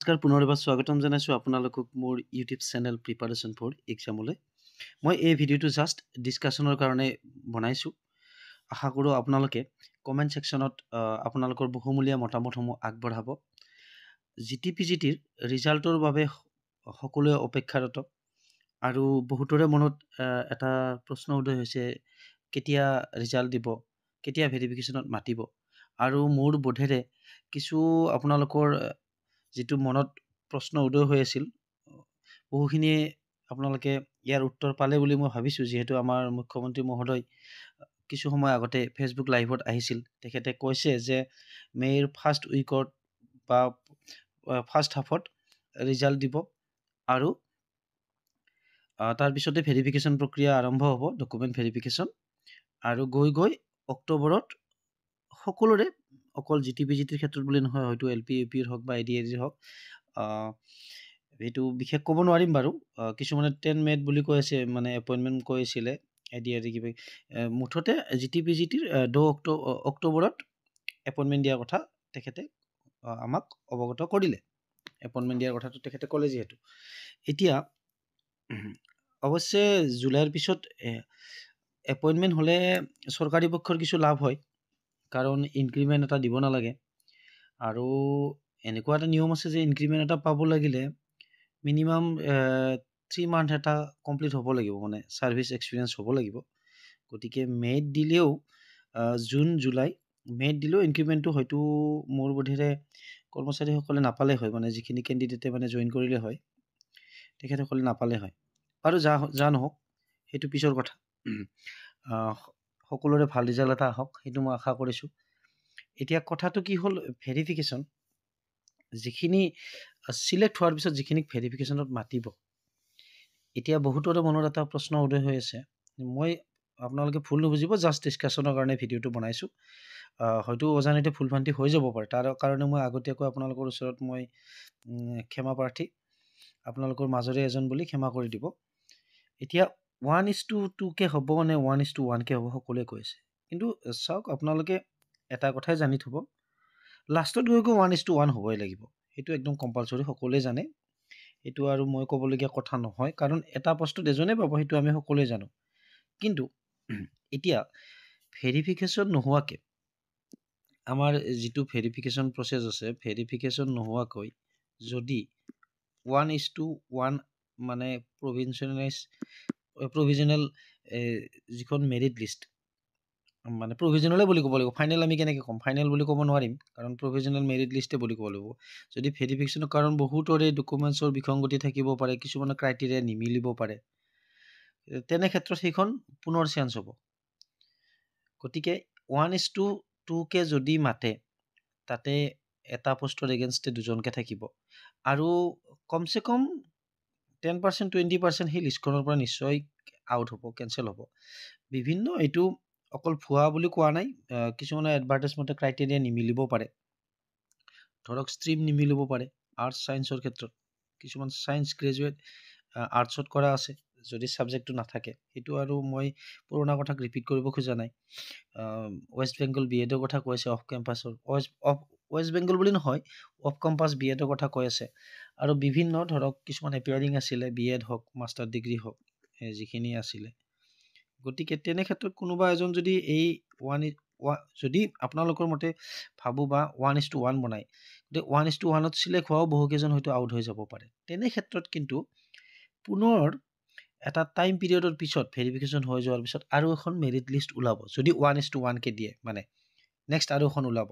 নমস্কাৰ পুনৰ এবাৰ স্বাগতম জনাইছোঁ আপোনালোকক মোৰ ইউটিউব চেনেল প্ৰিপাৰেশ্যন ফৰ এক্সামলৈ। মই এই ভিডিঅ'টো জাষ্ট ডিছকাশ্যনৰ কাৰণে বনাইছোঁ। আশা কৰোঁ আপোনালোকে কমেণ্ট ছেকশ্যনত আপোনালোকৰ বহুমূলীয়া মতামতসমূহ আগবঢ়াব। GTPGTৰ ৰিজাল্টৰ বাবে সকলোৱে অপেক্ষাৰত আৰু বহুতৰে মনত এটা প্ৰশ্ন উদয় হৈছে, কেতিয়া ৰিজাল্ট দিব, কেতিয়া ভেৰিফিকেশ্যনত মাতিব। আৰু মোৰ বোধেৰে কিছু আপোনালোকৰ যিটো মনত প্ৰশ্ন উদয় হৈ আছিল, বহুখিনিয়ে আপোনালোকে ইয়াৰ উত্তৰ পালে বুলি মই ভাবিছোঁ। যিহেতু আমাৰ মুখ্যমন্ত্ৰী মহোদয় কিছু সময় আগতে ফেচবুক লাইভত আহিছিল। তেখেতে কৈছে যে মে'ৰ ফাৰ্ষ্ট উইকত বা ফাৰ্ষ্ট হাফত ৰিজাল্ট দিব আৰু তাৰপিছতে ভেৰিফিকেশ্যন প্ৰক্ৰিয়া আৰম্ভ হ'ব, ডকুমেণ্ট ভেৰিফিকেশ্যন। আৰু গৈ অক্টোবৰত সকলোৰে, অকল GTPGTৰ ক্ষেত্ৰত বুলি নহয়, হয়তো LP UPৰ হওক বা ADADৰ হওক, এইটো বিশেষ ক'ব নোৱাৰিম বাৰু। কিছুমানে 10 মে'ত বুলি কৈ আছে, মানে এপইণ্টমেণ্ট কৈছিলে ADAD কিবা। মুঠতে GTPGTৰ 10 অক্টোবৰত এপইণ্টমেণ্ট দিয়াৰ কথা তেখেতে আমাক অৱগত কৰিলে। এপইণ্টমেণ্ট দিয়াৰ কথাটো তেখেতে ক'লে যিহেতু। এতিয়া অৱশ্যে জুলাইৰ পিছত এপইণ্টমেণ্ট হ'লে চৰকাৰী পক্ষৰ কিছু লাভ হয়, কাৰণ ইনক্ৰিমেণ্ট এটা দিব নালাগে। আৰু এনেকুৱা এটা নিয়ম আছে যে ইনক্ৰিমেণ্ট এটা পাব লাগিলে মিনিমাম 3 মান্থ এটা কমপ্লিট হ'ব লাগিব, মানে ছাৰ্ভিচ এক্সপিৰিয়েঞ্চ হ'ব লাগিব। গতিকে মে'ত দিলেও জুন জুলাই মে'ত দিলেও ইনক্ৰিমেণ্টটো হয়তো মোৰ বোধেৰে কৰ্মচাৰীসকলে নাপালে হয়, মানে যিখিনি কেণ্ডিডেটে মানে জইন কৰিলে হয় তেখেতসকলে নাপালে হয়। আৰু যা নহওক, সেইটো পিছৰ কথা। সকলোৰে ভাল ৰিজাল্ট এটা আহক, সেইটো মই আশা কৰিছোঁ। এতিয়া কথাটো কি হ'ল, ভেৰিফিকেশ্যন যিখিনি চিলেক্ট হোৱাৰ পিছত যিখিনিক ভেৰিফিকেশ্যনত মাতিব, এতিয়া বহুতৰে মনত এটা প্ৰশ্ন উদয় হৈ আছে। মই আপোনালোকে ভুল নুবুজিব, জাষ্ট ডিছকাশ্যনৰ কাৰণে ভিডিঅ'টো বনাইছোঁ। হয়তো অজানিতে ভুল ভ্ৰান্তি হৈ যাব পাৰে, তাৰ কাৰণে মই আগতীয়াকৈ আপোনালোকৰ ওচৰত মই ক্ষমা প্ৰাৰ্থী, আপোনালোকৰ মাজৰে এজন বুলি ক্ষমা কৰি দিব। এতিয়া 1:2কে হ'ব নে 1:1কে হ'ব সকলোৱে কৈছে, কিন্তু চাওক আপোনালোকে এটা কথাই জানি থ'ব, লাষ্টত গৈ 1:1 হ'বই লাগিব। সেইটো একদম কম্পালচৰি, সকলোৱে জানে। সেইটো আৰু মই ক'বলগীয়া কথা নহয়, কাৰণ এটা পষ্টত এজনে পাব, সেইটো আমি সকলোৱে জানো। কিন্তু এতিয়া ভেৰিফিকেশ্যন নোহোৱাকৈ, আমাৰ যিটো ভেৰিফিকেশ্যন প্ৰচেছ আছে, ভেৰিফিকেশ্যন নোহোৱাকৈ যদি 1:1 মানে প্ৰভিজনেল যিখন মেৰিট লিষ্ট, মানে প্ৰভিজনেলে বুলি ক'ব লাগিব, ফাইনেল আমি কেনেকৈ ক'ম, ফাইনেল বুলি ক'ব নোৱাৰিম, কাৰণ প্ৰভিজনেল মেৰিট লিষ্টে বুলি ক'ব লাগিব। যদি ভেৰিফিকেশ্যনৰ কাৰণ বহুতৰে ডকুমেণ্টছৰ বিসংগতি থাকিব পাৰে, কিছুমানৰ ক্ৰাইটেৰিয়া নিমিলিব পাৰে, তেনে ক্ষেত্ৰত সেইখন পুনৰ চেঞ্জ হ'ব। গতিকে 1:2কে যদি মাতে, তাতে এটা পষ্টৰ এগেইনষ্টে দুজনকৈ থাকিব, আৰু কমচে কম 10% 20% সেই লিষ্টখনৰ পৰা নিশ্চয় আউট হ'ব, কেঞ্চেল হ'ব। বিভিন্ন, এইটো অকল ভুৱা বুলি কোৱা নাই, কিছুমানৰ এডভাৰটাইজমেণ্টৰ ক্ৰাইটেৰিয়া নিমিলিব পাৰে, ধৰক ষ্ট্ৰীম নিমিলিব পাৰে। আৰ্টছ ছায়েন্সৰ ক্ষেত্ৰত কিছুমান ছায়েন্স গ্ৰেজুৱেট আৰ্টছত কৰা আছে, যদি ছাবজেক্টটো নাথাকে, সেইটো আৰু মই পুৰণা কথাক ৰিপিট কৰিব খোজা নাই। ৱেষ্ট বেংগল BEdৰ কথা কৈ আছে, অফ কেম্পাছৰ, ৱেষ্ট বেংগল বুলি নহয়, অফ কেম্পাছ BEdৰ কথা কৈ আছে। আৰু বিভিন্ন ধৰক কিছুমান এপিয়াৰিং আছিলে, BEd হওক, মাষ্টাৰ ডিগ্ৰী হওক, যিখিনি আছিলে। গতিকে তেনে ক্ষেত্ৰত কোনোবা এজন যদি এই যদি আপোনালোকৰ মতে ভাবোঁ বা 1:1 বনায়, গতিকে 1:1ত চিলেক্ট হোৱাও বহুকেইজন হয়তো আউট হৈ যাব পাৰে। তেনে ক্ষেত্ৰত কিন্তু পুনৰ এটা টাইম পিৰিয়ডৰ পিছত, ভেৰিফিকেশ্যন হৈ যোৱাৰ পিছত আৰু এখন মেৰিট লিষ্ট ওলাব, যদি 1:1কে দিয়ে, মানে নেক্সট আৰু এখন ওলাব।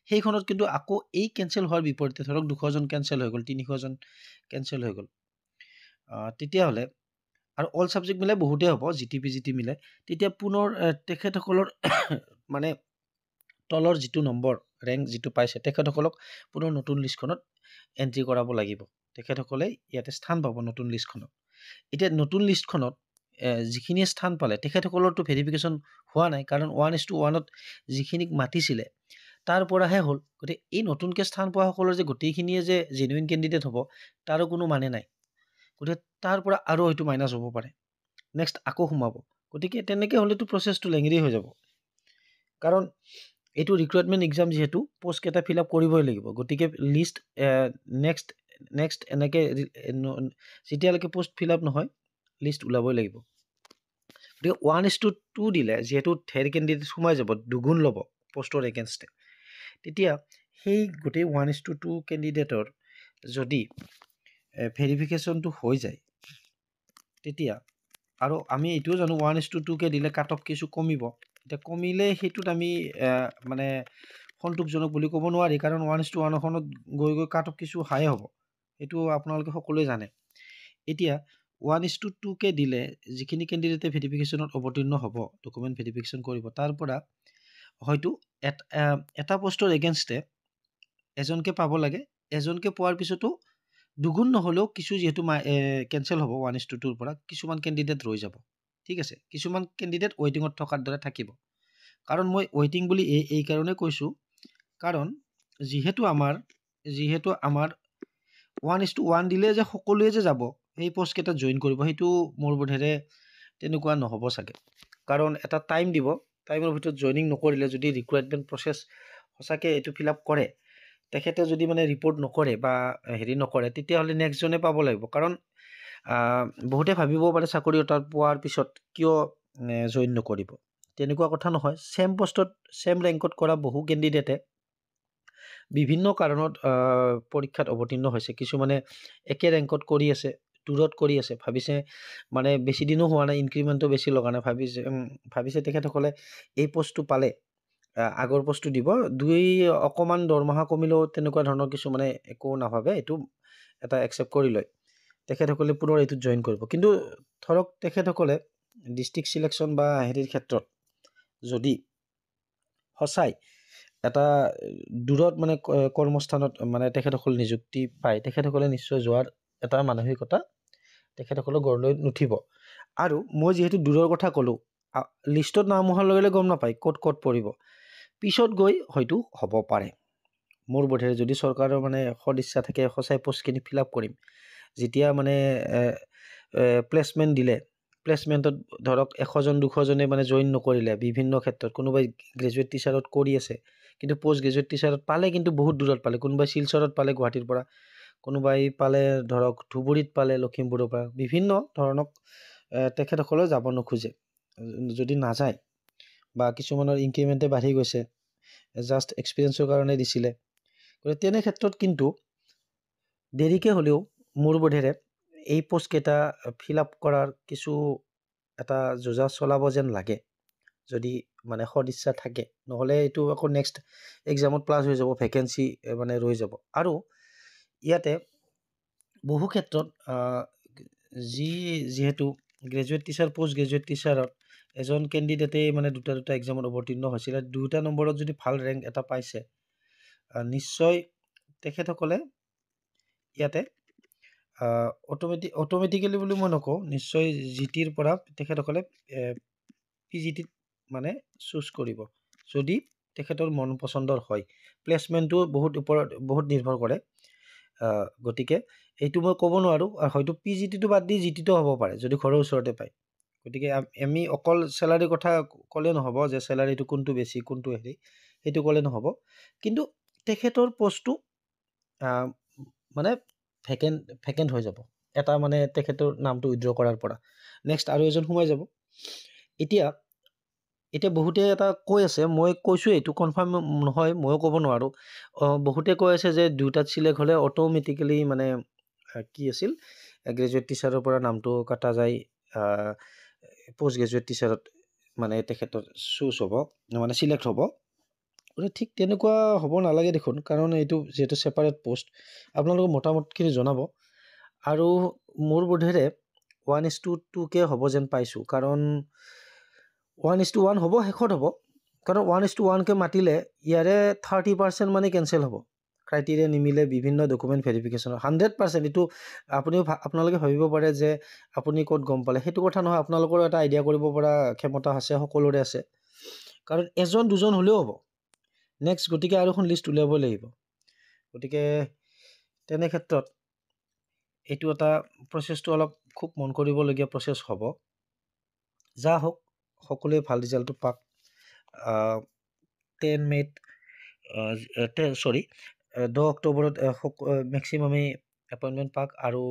সেইখনত কিন্তু আকৌ এই কেঞ্চেল হোৱাৰ বিপৰীতে, ধৰক 200জন কেঞ্চেল হৈ গ'ল, 300জন কেঞ্চেল হৈ গ'ল, তেতিয়াহ'লে আৰু অল ছাবজেক্ট মিলাই বহুতেই হ'ব, GTPGT মিলাই, তেতিয়া পুনৰ তেখেতসকলৰ মানে তলৰ যিটো নম্বৰ ৰেংক যিটো পাইছে, তেখেতসকলক পুনৰ নতুন লিষ্টখনত এণ্ট্ৰি কৰাব লাগিব। তেখেতসকলে ইয়াতে স্থান পাব নতুন লিষ্টখনত। এতিয়া নতুন লিষ্টখনত যিখিনিয়ে স্থান পালে, তেখেতসকলৰতো ভেৰিফিকেশ্যন হোৱা নাই, কাৰণ 1:1ত যিখিনিক মাতিছিলে তাৰ পৰাহে হ'ল। গতিকে এই নতুনকৈ স্থান পোৱাসকলৰ যে গোটেইখিনিয়ে যে জেনুইন কেণ্ডিডেট হ'ব, তাৰো কোনো মানে নাই। গতিকে তাৰ পৰা আৰু হয়তো মাইনাছ হ'ব পাৰে, নেক্সট আকৌ সোমাব। গতিকে তেনেকৈ হ'লেতো প্ৰচেছটো লেংৰি হৈ যাব, কাৰণ এইটো ৰিক্ৰুইটমেণ্ট এক্সাম যিহেতু, পষ্টকেইটা ফিল আপ কৰিবই লাগিব। গতিকে লিষ্ট নেক্সট নেক্সট এনেকৈ যেতিয়ালৈকে পোষ্ট ফিল আপ নহয় লিষ্ট ওলাবই লাগিব। গতিকে 1:2 দিলে যিহেতু ধেৰ কেণ্ডিডেট সোমাই যাব, দুগুণ ল'ব পোষ্টৰ এগেইনষ্টে, তেতিয়া সেই গোটেই 1:2 কেণ্ডিডেটৰ যদি ভেৰিফিকেশ্যনটো হৈ যায় তেতিয়া, আৰু আমি এইটোও জানো 1:2কে দিলে কাট অফ কিছু কমিব। এতিয়া কমিলে সেইটোত আমি মানে সন্তোষজনক বুলি ক'ব নোৱাৰি, কাৰণ 1:1খনত গৈ গৈ কাট অফ কিছু হাই হ'ব, সেইটো আপোনালোকে সকলোৱে জানে। এতিয়া 1:2কে দিলে যিখিনি কেণ্ডিডেটে ভেৰিফিকেশ্যনত অৱতীৰ্ণ হ'ব, ডকুমেণ্ট ভেৰিফিকেশ্যন কৰিব, তাৰ পৰা হয়তো এটা পোষ্টৰ এগেইনষ্টে এজনকে পাব লাগে, এজনকে পোৱাৰ পিছতো দুগুণ নহ'লেও কিছু যিহেতু কেঞ্চেল হ'ব 1:2ৰ পৰা, কিছুমান কেণ্ডিডেট ৰৈ যাব। ঠিক আছে, কিছুমান কেণ্ডিডেট ৱেইটিঙত থকাৰ দৰে থাকিব। কাৰণ মই ৱেইটিং বুলি এই কাৰণে কৈছোঁ, কাৰণ যিহেতু আমাৰ 1:1 দিলে যে সকলোৱে যে যাব সেই পোষ্টকেইটাত জইন কৰিব, সেইটো মোৰ বোধেৰে তেনেকুৱা নহ'ব চাগে। কাৰণ এটা টাইম দিব, টাইমৰ ভিতৰত জইনিং নকৰিলে, যদি ৰিকুৱাৰমেণ্ট প্ৰচেছ সঁচাকৈ এইটো ফিল আপ কৰে, তেখেতে যদি মানে ৰিপৰ্ট নকৰে বা হেৰি নকৰে, তেতিয়াহ'লে নেক্সটজনে পাব লাগিব। কাৰণ বহুতে ভাবিব পাৰে চাকৰি এটা পোৱাৰ পিছত কিয় জইন নকৰিব, তেনেকুৱা কথা নহয়। ছেম পোষ্টত ছেম ৰেংকত কৰা বহু কেণ্ডিডেটে বিভিন্ন কাৰণত পৰীক্ষাত অৱতীৰ্ণ হৈছে। কিছুমানে একে ৰেংকত কৰি আছে, দূৰত কৰি আছে, ভাবিছে মানে বেছি দিনো হোৱা নাই, ইনক্ৰিমেণ্টটো বেছি লগা নাই, ভাবিছে তেখেতসকলে এই পোষ্টটো পালে আগৰ পোষ্টটো দিব, অকণমান দৰমহা কমিলেও তেনেকুৱা ধৰণৰ কিছুমানে একো নাভাবে, এইটো এটা একচেপ্ট কৰি লয়, তেখেতসকলে পুনৰ এইটোত জইন কৰিব। কিন্তু ধৰক তেখেতসকলে ডিষ্ট্ৰিক্ট চিলেকশ্যন বা হেৰিৰ ক্ষেত্ৰত যদি সঁচাই এটা দূৰত মানে কৰ্মস্থানত মানে তেখেতসকল নিযুক্তি পায়, তেখেতসকলে নিশ্চয় যোৱাৰ এটা মানসিকতা তেখেতসকলৰ গঢ়লৈ নুঠিব। আৰু মই যিহেতু দূৰৰ কথা ক'লোঁ, লিষ্টত নাম অহাৰ লগে লগে গম নাপায় ক'ত ক'ত পৰিব, পিছত গৈ হয়তো হ'ব পাৰে। মোৰ বোধেৰে যদি চৰকাৰৰ মানে সদিচ্ছা থাকে, সঁচাই পোষ্টখিনি ফিল আপ কৰিম, যেতিয়া মানে প্লেচমেণ্ট দিলে, প্লেচমেণ্টত ধৰক 100-200জনে মানে জইন নকৰিলে, বিভিন্ন ক্ষেত্ৰত কোনোবাই গ্ৰেজুৱেট টিচাৰত কৰি আছে কিন্তু পষ্ট গ্ৰেজুৱেট টিচাৰত পালে, কিন্তু বহুত দূৰত পালে, কোনোবাই শিলচৰত পালে গুৱাহাটীৰ পৰা, কোনোবাই পালে ধৰক ধুবুৰীত পালে লখিমপুৰৰ পৰা, বিভিন্ন ধৰণক তেখেতসকলে যাব নোখোজে। যদি নাযায় বা কিছুমানৰ ইনক্ৰিমেণ্টে বাঢ়ি গৈছে, জাষ্ট এক্সপিৰিয়েঞ্চৰ কাৰণে দিছিলে, গতিকে তেনে ক্ষেত্ৰত কিন্তু দেৰিকৈ হ'লেও মোৰ বোধেৰে এই পোষ্টকেইটা ফিল আপ কৰাৰ কিছু এটা যোজা চলাব যেন লাগে, যদি মানে সদিচ্ছা থাকে। নহ'লে এইটো আকৌ নেক্সট এক্সামত প্লাছ হৈ যাব, ভেকেঞ্চি মানে ৰৈ যাব। আৰু ইয়াতে বহু ক্ষেত্ৰত যিহেতু গ্ৰেজুৱেট টিচাৰ, পষ্ট গ্ৰেজুৱেট টিচাৰত এজন কেণ্ডিডেটেই মানে দুটা এক্সামত অৱতীৰ্ণ হৈছিলে, 2টা নম্বৰত যদি ভাল ৰেংক এটা পাইছে, নিশ্চয় তেখেতসকলে ইয়াতে অট'মেটিকেলি বুলি মই নকওঁ, নিশ্চয় GTৰ পৰা তেখেতসকলে PGTত মানে চুজ কৰিব, যদি তেখেতৰ মন পচন্দৰ হয়। প্লেচমেণ্টটো বহুত নিৰ্ভৰ কৰে, গতিকে এইটো মই ক'ব নোৱাৰোঁ। হয়তো PGTটো বাদ দি GTটো হ'ব পাৰে, যদি ঘৰৰ ওচৰতে পায়। গতিকে আমি অকল চেলাৰীৰ কথা ক'লে নহ'ব, যে চেলাৰীটো কোনটো বেছি কোনটো হেৰি, সেইটো ক'লে নহ'ব। কিন্তু তেখেতৰ পষ্টটো মানে ভেকেণ্ট হৈ যাব, এটা মানে তেখেতৰ নামটো উইথড্ৰ কৰাৰ পৰা নেক্সট আৰু এজন সোমাই যাব। এতিয়া বহুতে এটা কৈ আছে, মই কৈছোঁ এইটো কনফাৰ্ম নহয়, ময়ো ক'ব নোৱাৰোঁ। বহুতে কৈ আছে যে 2টাত চিলেক্ট হ'লে অট'মেটিকেলি মানে কি আছিল, গ্ৰেজুৱেট টিচাৰৰ পৰা নামটো কটা যায়, পষ্ট গ্ৰেজুৱেট টিচাৰত মানে তেখেতৰ চুজ হ'ব, মানে চিলেক্ট হ'ব। গতিকে ঠিক তেনেকুৱা হ'ব নালাগে দেখোন, কাৰণ এইটো যিহেতু ছেপাৰেট পোষ্ট। আপোনালোকৰ মতামতখিনি জনাব। আৰু মোৰ বোধেৰে 1:2কে হ'ব যেন পাইছোঁ, কাৰণ 1:1 হ'ব, শেষত হ'ব। কাৰণ 1:1কে মাতিলে ইয়াৰে 30% মানে কেঞ্চেল হ'ব, ক্ৰাইটেৰিয়া নিমিলে, বিভিন্ন ডকুমেণ্ট ভেৰিফিকেশ্যনৰ 100%। এইটো আপোনালোকে ভাবিব পাৰে যে আপুনি ক'ত গম পালে, সেইটো কথা নহয়। আপোনালোকৰ এটা আইডিয়া কৰিব পৰা ক্ষমতা আছে, সকলোৰে আছে, কাৰণ 1-2জন হ'লেও হ'ব নেক্সট, গতিকে আৰু এখন লিষ্ট উলিয়াবই লাগিব। গতিকে তেনে ক্ষেত্ৰত এইটো এটা প্ৰচেছটো অলপ খুব মন কৰিবলগীয়া প্ৰচেছ হ'ব। যা হওক, সকলোৱে ভাল ৰিজাল্টটো পাওক। 10 অক্টোবৰত মেক্সিমামেই এপইণ্টমেণ্ট পাওক আৰু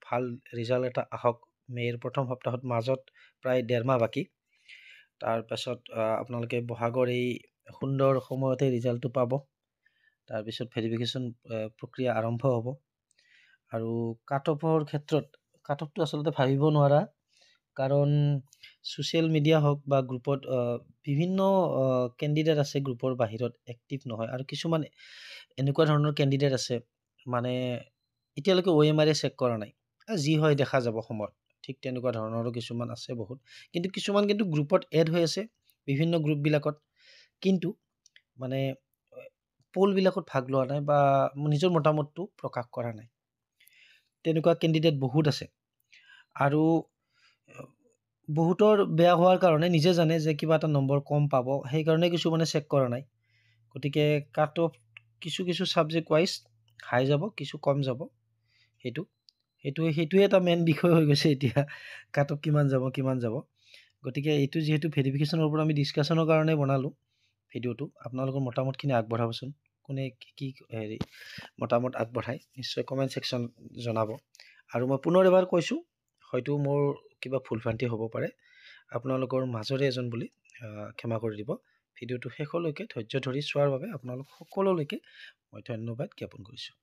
ভাল ৰিজাল্ট এটা আহক। মে'ৰ প্ৰথম সপ্তাহত মাজত প্ৰায় 1.5 মাহ বাকী। তাৰপাছত আপোনালোকে বহাগৰ এই সুন্দৰ সময়তে ৰিজাল্টটো পাব। তাৰপিছত ভেৰিফিকেশ্যন প্ৰক্ৰিয়া আৰম্ভ হ'ব। আৰু কাট অফৰ ক্ষেত্ৰত কাট অফটো আচলতে ভাবিব নোৱাৰা, কাৰণ ছ'চিয়েল মিডিয়া হওক বা গ্ৰুপত বিভিন্ন কেণ্ডিডেট আছে গ্ৰুপৰ বাহিৰত এক্টিভ নহয়, আৰু কিছুমান এনেকুৱা ধৰণৰ কেণ্ডিডেট আছে মানে এতিয়ালৈকে OMR চেক কৰা নাই, যি হয় দেখা যাব সময়ত। ঠিক তেনেকুৱা ধৰণৰো কিছুমান আছে বহুত, কিন্তু কিছুমান কিন্তু গ্ৰুপত এড হৈ আছে বিভিন্ন গ্ৰুপবিলাকত, কিন্তু মানে পোলবিলাকত ভাগ লোৱা নাই বা নিজৰ মতামতটো প্ৰকাশ কৰা নাই। তেনেকুৱা কেণ্ডিডেট বহুত আছে, আৰু বহুতৰ বেয়া হোৱাৰ কাৰণে নিজে জানে যে কিবা এটা নম্বৰ কম পাব, সেইকাৰণে কিছুমানে চেক কৰা নাই। গতিকে কাট অফ কিছু ছাবজেক্ট ৱাইজ হাই যাব, কিছু কম যাব। সেইটোৱে এটা মেইন বিষয় হৈ গৈছে এতিয়া, কাট অফ কিমান যাব। গতিকে এইটো যিহেতু ভেৰিফিকেশ্যনৰ ওপৰত আমি ডিছকাশ্যনৰ কাৰণে বনালোঁ ভিডিঅ'টো, আপোনালোকৰ মতামতখিনি আগবঢ়াবচোন। কোনে কি মতামত আগবঢ়ায় নিশ্চয় কমেণ্ট ছেকশ্যন জনাব। আৰু মই পুনৰ এবাৰ কৈছোঁ, হয়তো মোৰ কিবা ভুলভ্ৰান্তি হ'ব পাৰে, আপোনালোকৰ মাজৰে এজন বুলি ক্ষমা কৰি দিব। ভিডিঅ'টো শেষলৈকে ধৈৰ্য ধৰি চোৱাৰ বাবে আপোনালোক সকলোলৈকে মই ধন্যবাদ জ্ঞাপন কৰিছোঁ।